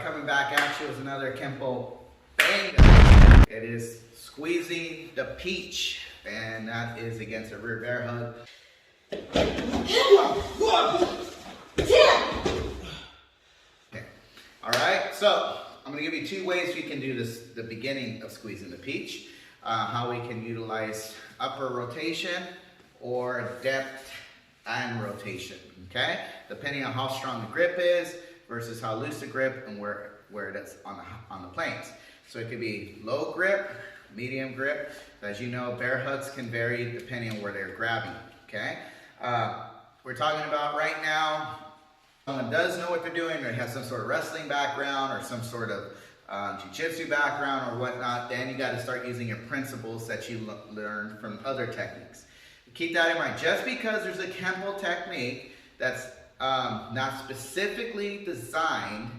Coming back at you with another Kenpo bang. It is squeezing the peach, and that is against a rear bear hug. Okay. All right, so I'm going to give you two ways we can do this, the beginning of squeezing the peach. How we can utilize upper rotation or depth and rotation, okay? Depending on how strong the grip is versus how loose the grip and where it is on the planes. So it could be low grip, medium grip. As you know, bear hugs can vary depending on where they're grabbing, okay? We're talking about right now, someone does know what they're doing, or has some sort of wrestling background or some sort of jiu-jitsu background or whatnot, then you got to start using your principles that you learned from other techniques. Keep that in mind. Just because there's a Kenpo technique that's not specifically designed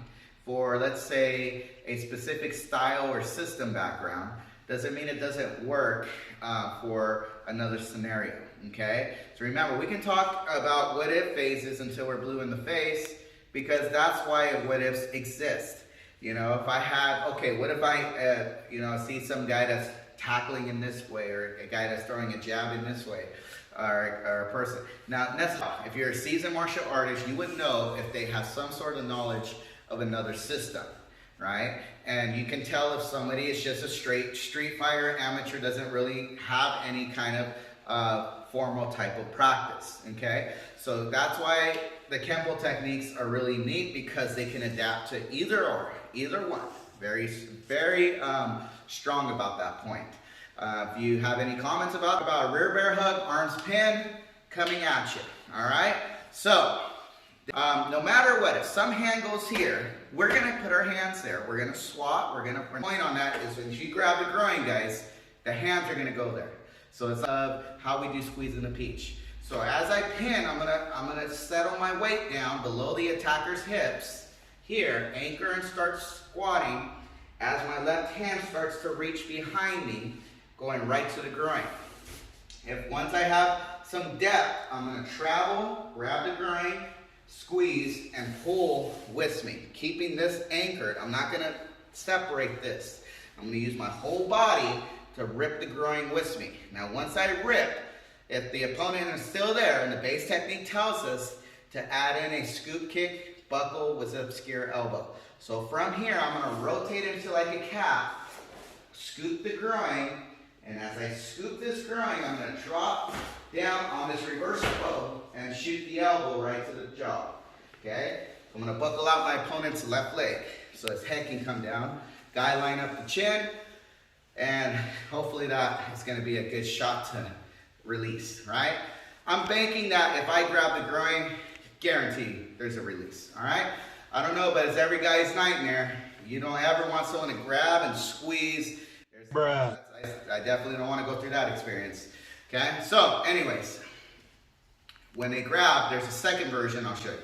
for, let's say, a specific style or system background, doesn't mean it doesn't work for another scenario, okay? So remember, we can talk about what if phases until we're blue in the face, because that's why what ifs exist. You know, if I had, okay, what if I, see some guy that's tackling in this way, or a guy that's throwing a jab in this way, or a person. Now, if you're a seasoned martial artist, you would know if they have some sort of knowledge of another system, right? And you can tell if somebody is just a straight street fighter amateur, doesn't really have any kind of formal type of practice, okay? So that's why the Kenpo techniques are really neat, because they can adapt to either one. Very, very strong about that point. If you have any comments about a rear bear hug, arms pinned, coming at you, all right? So, no matter what, if some hand goes here, we're gonna put our hands there. We're gonna swap, the point on that is when you grab the groin, guys, the hands are gonna go there. So it's how we do squeezing the peach. So as I pin, I'm gonna settle my weight down below the attacker's hips, here, anchor and start squatting as my left hand starts to reach behind me, going right to the groin. Once I have some depth, I'm gonna travel, grab the groin, squeeze, and pull with me, keeping this anchored. I'm not gonna separate this. I'm gonna use my whole body to rip the groin with me. Now, once I rip, if the opponent is still there, and the base technique tells us to add in a scoop kick, buckle with obscure elbow. So from here, I'm gonna rotate into like a cap, scoop the groin, and as I scoop this groin, I'm gonna drop down on this reverse throw and shoot the elbow right to the jaw, okay? I'm gonna buckle out my opponent's left leg so his head can come down. Guy line up the chin, and hopefully that is gonna be a good shot to release, right? I'm banking that if I grab the groin, guaranteed there's a release, all right? I don't know, but it's every guy's nightmare. You don't ever want someone to grab and squeeze. I definitely don't want to go through that experience, okay? So, anyways, when they grab, there's a second version I'll show you.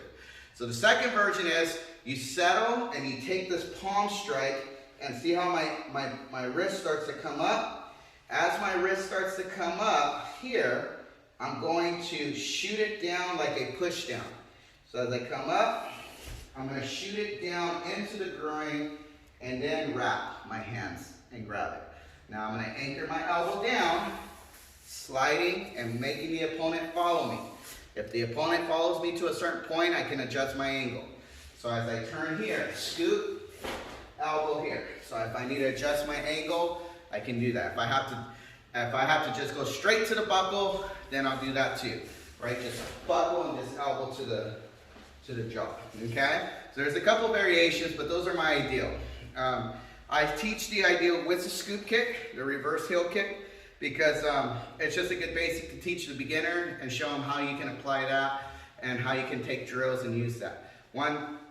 So the second version is you settle and you take this palm strike, and see how my wrist starts to come up? As my wrist starts to come up here, I'm going to shoot it down like a push down. So as I come up, I'm going to shoot it down into the groin and then wrap my hands and grab it. Now I'm going to anchor my elbow down, sliding and making the opponent follow me. If the opponent follows me to a certain point, I can adjust my angle. So as I turn here, scoop, elbow here. So if I need to adjust my angle, I can do that. If I have to just go straight to the buckle, then I'll do that too. Right? Just buckle and just elbow to the jaw. Okay? So there's a couple variations, but those are my ideal. I teach the ideal with the scoop kick, the reverse heel kick, because it's just a good basic to teach the beginner and show them how you can apply that and how you can take drills and use that. One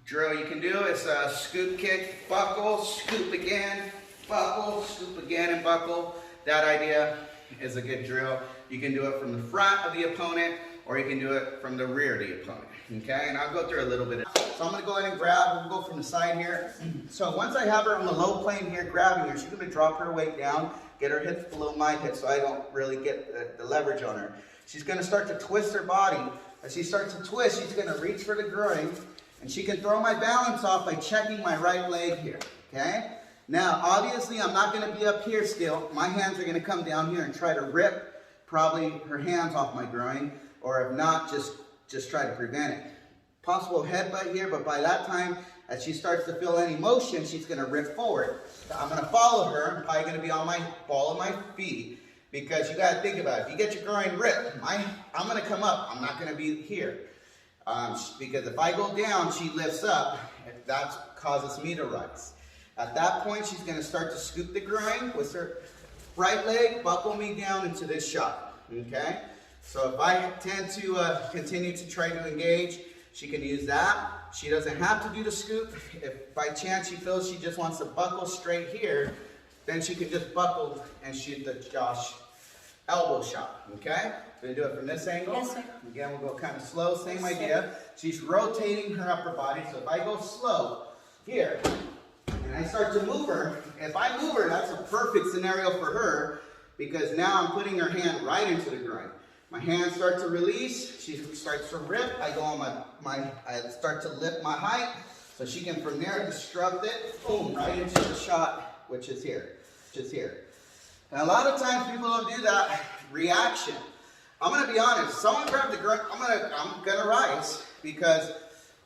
drill you can do is scoop kick, buckle, scoop again, and buckle. That idea is a good drill. You can do it from the front of the opponent or you can do it from the rear of the opponent, okay? And I'll go through a little bit. So I'm gonna go ahead and grab, we'll go from the side here. So once I have her on the low plane here, grabbing her, she's gonna drop her weight down, get her hips below my hips so I don't really get the leverage on her. She's gonna start to twist her body. As she starts to twist, she's gonna reach for the groin, and she can throw my balance off by checking my right leg here, okay? Now, obviously, I'm not gonna be up here still. My hands are gonna come down here and try to rip probably her hands off my groin, or if not, just try to prevent it. Possible headbutt here, but by that time, as she starts to feel any motion, she's gonna rip forward. So I'm gonna follow her. I'm probably gonna be on my ball of my feet, because you gotta think about it. If you get your groin ripped, I'm gonna come up. I'm not gonna be here. Because if I go down, she lifts up. That causes me to rise. At that point, she's gonna start to scoop the groin with her right leg, buckle me down into this shot, okay? So if I tend to continue to try to engage, she can use that. She doesn't have to do the scoop. If by chance she feels she just wants to buckle straight here, then she can just buckle and shoot the Josh elbow shot, okay? We're gonna do it from this angle. Yes, sir. Again, we'll go kind of slow, same idea. She's rotating her upper body, so if I go slow here, and I start to move her, if I move her, that's a perfect scenario for her, because now I'm putting her hand right into the groin. My hands start to release, she starts to rip, I go on I start to lift my height, so she can from there disrupt it, boom, right into the shot, which is here. And a lot of times people don't do that reaction. I'm gonna be honest, someone grabbed the groin, I'm gonna rise, because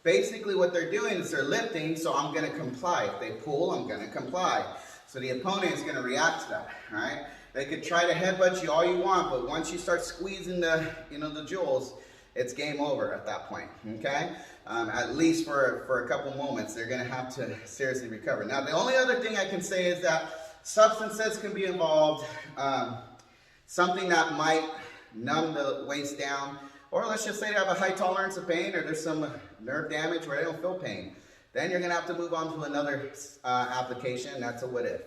basically what they're doing is they're lifting, so I'm gonna comply. If they pull, I'm gonna comply. So the opponent is gonna react to that, all right? They could try to headbutt you all you want, but once you start squeezing the jewels, it's game over at that point, okay? At least for a couple moments, they're gonna have to seriously recover. Now, the only other thing I can say is that substances can be involved, something that might numb the waist down, or let's just say they have a high tolerance of pain, or there's some nerve damage where they don't feel pain. Then you're gonna have to move on to another application, that's a what if.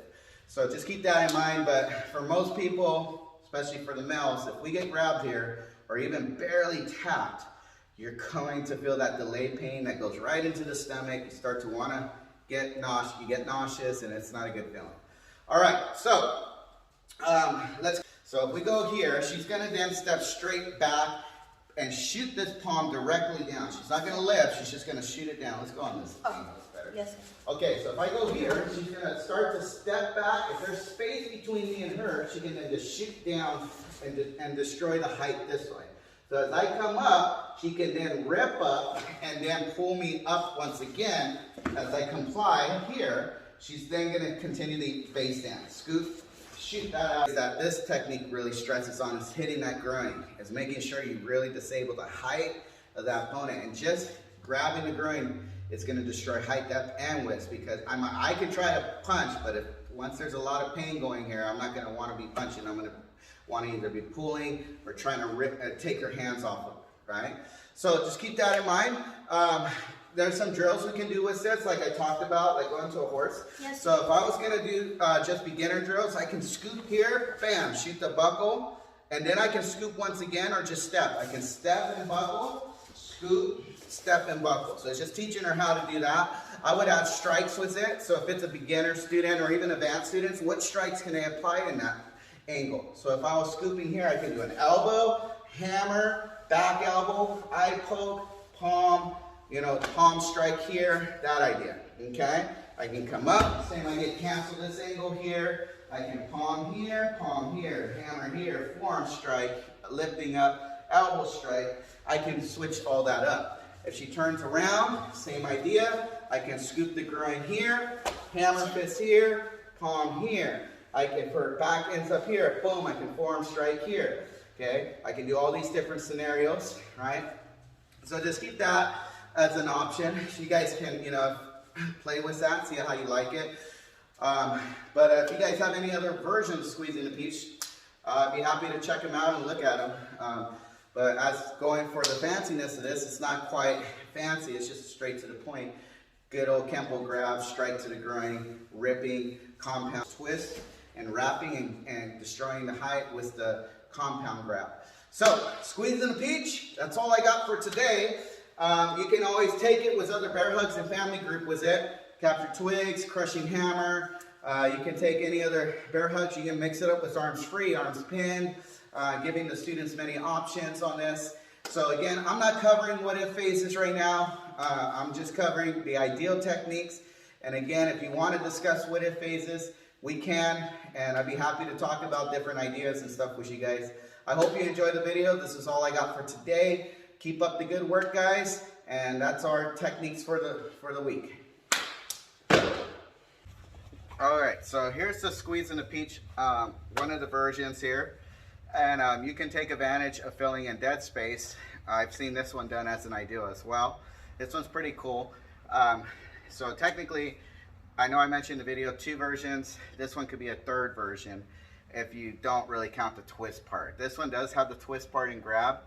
So just keep that in mind, but for most people, especially for the males, if we get grabbed here, or even barely tapped, you're going to feel that delayed pain that goes right into the stomach. You start to wanna get nauseous, and it's not a good feeling. All right, so so if we go here, she's gonna then step straight back and shoot this palm directly down. She's not gonna lift, she's just gonna shoot it down. Let's go on this angle, it's better. Yes, sir. Okay, so if I go here, she's gonna start to step back. If there's space between me and her, she can then just shoot down and destroy the height this way. So as I come up, she can then rip up and then pull me up once again. As I comply here, she's then gonna continue the face down. Scoop, shoot that out. That this technique really stresses on is hitting that groin. Is making sure you really disable the height of that opponent, and just grabbing the groin is going to destroy height, depth, and width, because I can try to punch, but once there's a lot of pain going here, I'm not going to want to be punching. I'm going to want to either be pulling or trying to take her hands off of her, right? So just keep that in mind. There's some drills we can do with this, like I talked about, like going to a horse. Yes. So if I was going to do just beginner drills, I can scoop here, bam, shoot the buckle, and then I can scoop once again, or just step. I can step and buckle, scoop, step and buckle. So it's just teaching her how to do that. I would add strikes with it. So if it's a beginner student or even advanced students, what strikes can they apply in that angle? So if I was scooping here, I can do an elbow, hammer, back elbow, eye poke, palm, palm strike here, that idea, okay? I can come up, same idea, cancel this angle here. I can palm here, hammer here, forearm strike, lifting up, elbow strike. I can switch all that up. If she turns around, same idea. I can scoop the groin here, hammer fist here, palm here. If her back ends up here, boom, I can forearm strike here, okay? I can do all these different scenarios, right? So just keep that as an option. You guys can, play with that, see how you like it. But if you guys have any other versions of squeezing the peach, I'd be happy to check them out and look at them. But as going for the fanciness of this, it's not quite fancy, it's just straight to the point. Good old Kenpo grab, strike to the groin, ripping, compound twist, and wrapping and destroying the height with the compound grab. So, squeezing the peach, that's all I got for today. You can always take it with other bear hugs and family group with it. Capture twigs, crushing hammer. You can take any other bear hugs. You can mix it up with arms free, arms pinned, giving the students many options on this. So again, I'm not covering what if phases right now. I'm just covering the ideal techniques. And again, if you want to discuss what if phases, we can. And I'd be happy to talk about different ideas and stuff with you guys. I hope you enjoyed the video. This is all I got for today. Keep up the good work, guys. And that's our techniques for the week. All right, so here's the squeeze in the peach, one of the versions here. And you can take advantage of filling in dead space. I've seen this one done as an ideal as well. This one's pretty cool. So technically, I know I mentioned in the video 2 versions. This one could be a 3rd version if you don't really count the twist part. This one does have the twist part and grab,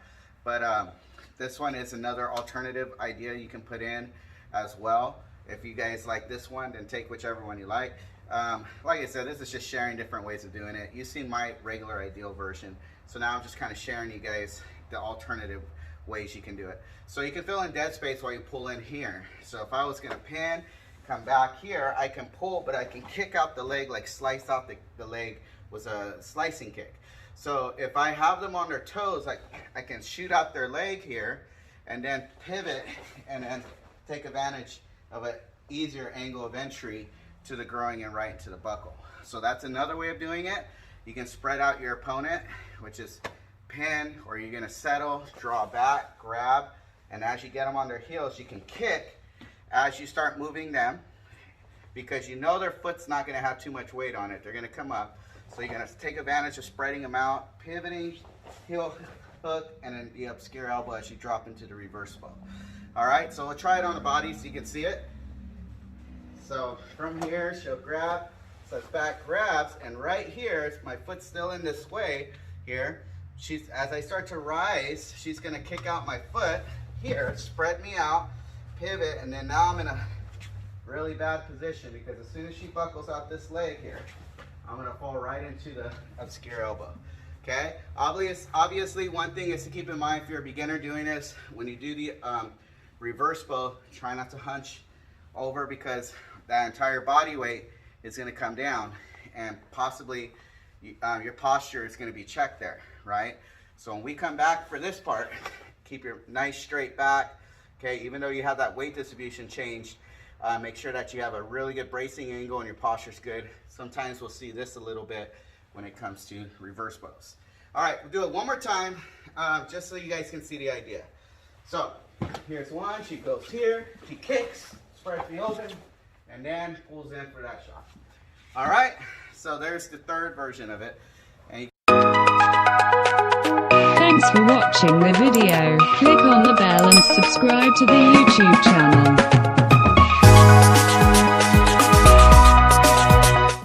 but this one is another alternative idea you can put in as well. If you guys like this one, then take whichever one you like. Like I said, this is just sharing different ways of doing it. You've seen my regular ideal version, so now I'm just kind of sharing you guys the alternative ways you can do it. So you can fill in dead space while you pull in here. So if I was going to pin, come back here, I can pull, but I can kick out the leg, like slice out the leg with a slicing kick. So if I have them on their toes, I can shoot out their leg here and then pivot and then take advantage of an easier angle of entry to the groin and right into the buckle. So that's another way of doing it. You can spread out your opponent, which is pin, or you're gonna settle, draw back, grab, and as you get them on their heels, you can kick as you start moving them, because you know their foot's not gonna have too much weight on it. They're gonna come up. So you're gonna take advantage of spreading them out, pivoting, heel hook, and then the obscure elbow as you drop into the reverse bow. All right, so we'll try it on the body so you can see it. So from here, she'll grab, so back grabs, and right here, my foot's still in this way here. As I start to rise, she's gonna kick out my foot here, spread me out, pivot, and then now I'm in a really bad position because as soon as she buckles out this leg here, I'm gonna fall right into the obscure elbow. Okay, obviously one thing is to keep in mind if you're a beginner doing this, when you do the reverse bow, try not to hunch over because that entire body weight is going to come down and possibly your posture is going to be checked there, right? So when we come back for this part, keep your nice straight back, okay? Even though you have that weight distribution changed, make sure that you have a really good bracing angle and your posture's good. Sometimes we'll see this a little bit when it comes to reverse bows. All right, we'll do it one more time just so you guys can see the idea. So here's one, she goes here, she kicks, spreads the open, and then pulls in for that shot. All right, so there's the 3rd version of it. And thanks for watching the video. Click on the bell and subscribe to the YouTube channel.